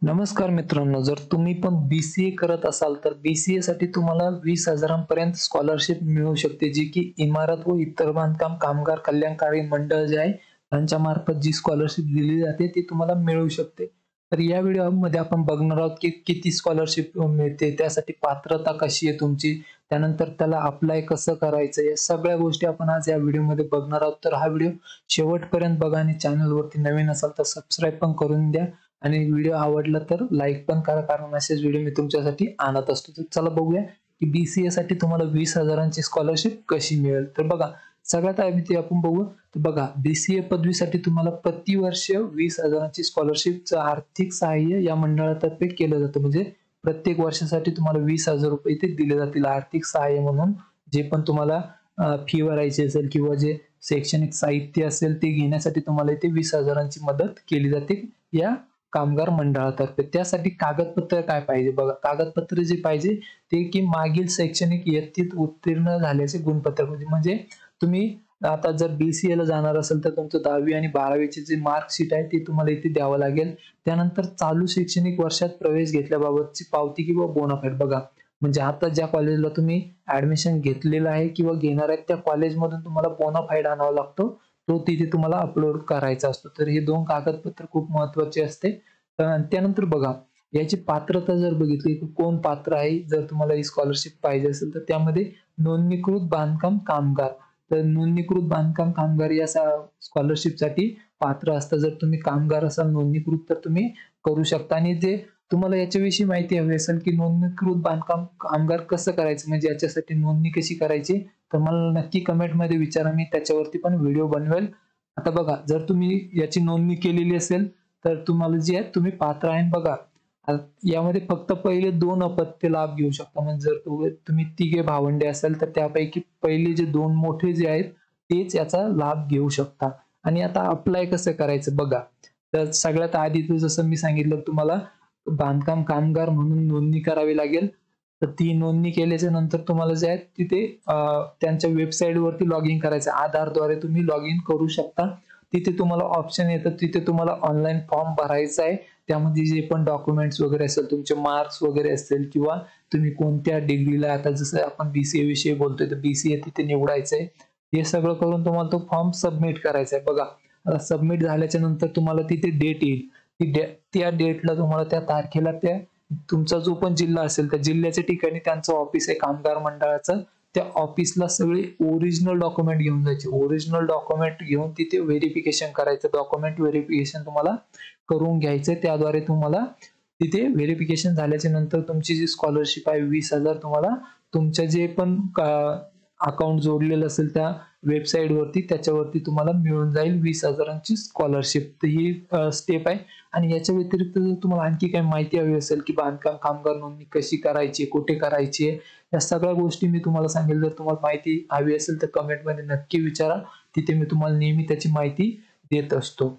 नमस्कार मित्रांनो, जर तुम्ही पण BCA करत असाल तर BCA साठी तुम्हाला 20,000 स्कॉलरशिप मिळू शकते, जी की इमारत व इतर बांधकाम कामगार कल्याणकारी मंडळ जे आहे त्यांच्या मार्फत जी स्कॉलरशिप दिली जाते ती तुम्हाला मिळू शकते. तर या व्हिडिओमध्ये आपण बघणार आहोत की किती स्कॉलरशिप मिळते, त्यासाठी पात्रता कशी आहे तुमची, त्यानंतर त्याला अप्लाय कसं करायचं, या सगळ्या गोष्टी आपण आज या व्हिडिओमध्ये बघणार आहोत. तर हा व्हिडिओ शेवटपर्यंत बघा आणि चॅनलवरती नवीन असाल तर सबस्क्राईब पण करून द्या आणि व्हिडिओ आवडला तर लाईक पण करा, कारण असेच व्हिडिओ मी तुमच्यासाठी आणत असतो. तर चला बघूया की BCA साठी तुम्हाला 20,000ची स्कॉलरशिप कशी मिळेल. तर बघा, सगळ्यात आधी आपण बघू. तर बघा, BCA पदवीसाठी तुम्हाला प्रतिवर्ष 20,000ची स्कॉलरशिपचं आर्थिक सहाय्य या मंडळातर्फे केलं जातं. म्हणजे प्रत्येक वर्षासाठी तुम्हाला 20,000 रुपये ते दिले जातील आर्थिक सहाय्य म्हणून. जे पण तुम्हाला फी भरायची असेल किंवा जे शैक्षणिक साहित्य असेल ते घेण्यासाठी तुम्हाला इथे 20,000ची मदत केली जाते या कामगार मंडळातर्फे. त्यासाठी कागदपत्र काय पाहिजे बघा, कागदपत्र जे पाहिजे ते की मागील शैक्षणिक इयत्तेत उत्तीर्ण झाल्याचे गुणपत्र. म्हणजे तुम्ही आता जर BCA ला जाणार असेल तर तुमचं 10वी आणि 12वीचे जे मार्कशीट आहे ते तुम्हाला इथे द्यावं लागेल. त्यानंतर चालू शैक्षणिक वर्षात प्रवेश घेतल्याबाबतची पावती किंवा बोनाफाईड. बघा, म्हणजे आता ज्या कॉलेजला तुम्ही ऍडमिशन घेतलेलं आहे किंवा घेणार आहे त्या कॉलेजमधून तुम्हाला बोनाफाईड आणावा लागतो, तो तिथे तुम्हाला अपलोड करायचा असतो. तर हे 2 कागदपत्र खूप महत्वाचे असते. त्यानंतर बघा, याची पात्रता जर बघितली तर कोण पात्र आहे, जर तुम्हाला ही स्कॉलरशिप पाहिजे असेल तर त्यामध्ये नोंदणीकृत बांधकाम कामगार. तर नोंदणीकृत बांधकाम कामगार या स्कॉलरशिपसाठी पात्र असतात. जर तुम्ही कामगार असाल नोंदणीकृत तर तुम्ही करू शकता. आणि जे तुम्हाला याच्याविषयी माहिती हवी असेल की नोंदणीकृत बांधकाम कामगार कसं करायचं, म्हणजे याच्यासाठी नोंदणी कशी करायची, तर मला नक्की कमेंटमध्ये विचारा, मी त्याच्यावरती पण व्हिडिओ बनवेल. आता बघा, जर तुम्ही याची नोंदणी केलेली असेल तर तुम्हाला जे आहे तुम्ही पात्र आहे. बघा, यामध्ये फक्त पहिले 2 अपत्य लाभ घेऊ शकता. म्हणजे जर तुम्ही तिघे भावंडे असाल तर त्यापैकी पहिले जे 2 मोठे जे आहेत तेच याचा लाभ घेऊ शकता. आणि आता अप्लाय कसं करायचं बघा, तर सगळ्यात आधी जसं मी सांगितलं तुम्हाला बांधकाम कामगार म्हणून नोंदणी करावी लागेल. तर ती नोंदणी केल्याच्या नंतर तुम्हाला जे आहे तिथे त्यांच्या वेबसाईट वरती लॉग इन करायचं. आधारद्वारे तुम्ही लॉग इन करू शकता. तिथे तुम्हाला ऑप्शन येतं, तिथे तुम्हाला ऑनलाईन फॉर्म भरायचा आहे. त्यामध्ये जे पण डॉक्युमेंट्स वगैरे असेल, तुमचे मार्क्स वगैरे असतील किंवा तुम्ही कोणत्या डिग्रीला, आता जसं आपण BCA विषयी बोलतोय तर BCA तिथे निवडायचं आहे. हे सगळं करून तुम्हाला तो फॉर्म सबमिट करायचा आहे. बघा, सबमिट झाल्याच्या नंतर तुम्हाला तिथे डेट येईल. त्या डेटला तुम्हाला त्या तारखेला त्या तुमचा जो पण जिल्हा असेल त्या जिल्ह्याच्या ठिकाणी त्यांचं ऑफिस आहे कामगार मंडळाचं, त्या ऑफिसला सगळे ओरिजिनल डॉक्युमेंट घेऊन जायचे. ओरिजिनल डॉक्युमेंट घेऊन तिथे व्हेरिफिकेशन करायचं. डॉक्युमेंट व्हेरिफिकेशन तुम्हाला करून घ्यायचंय. त्याद्वारे तुम्हाला तिथे व्हेरिफिकेशन झाल्याच्या नंतर तुमची जी स्कॉलरशिप आहे 20,000 तुम्हाला तुमच्या जे पण अकाउंट जोडलेलं असेल त्या वेबसाईट वरती त्याच्यावरती तुम्हाला मिळून जाईल 20,000ची स्कॉलरशिप. तर ही स्टेप आहे. आणि याच्या व्यतिरिक्त जर तुम्हाला आणखी काही माहिती हवी असेल की बांधकाम कामगार नोंदणी कशी करायची, कुठे करायची आहे, या सगळ्या गोष्टी मी तुम्हाला सांगेल. जर तुम्हाला माहिती हवी असेल तर कमेंटमध्ये नक्की विचारा. तिथे मी तुम्हाला नेहमी त्याची माहिती देत असतो.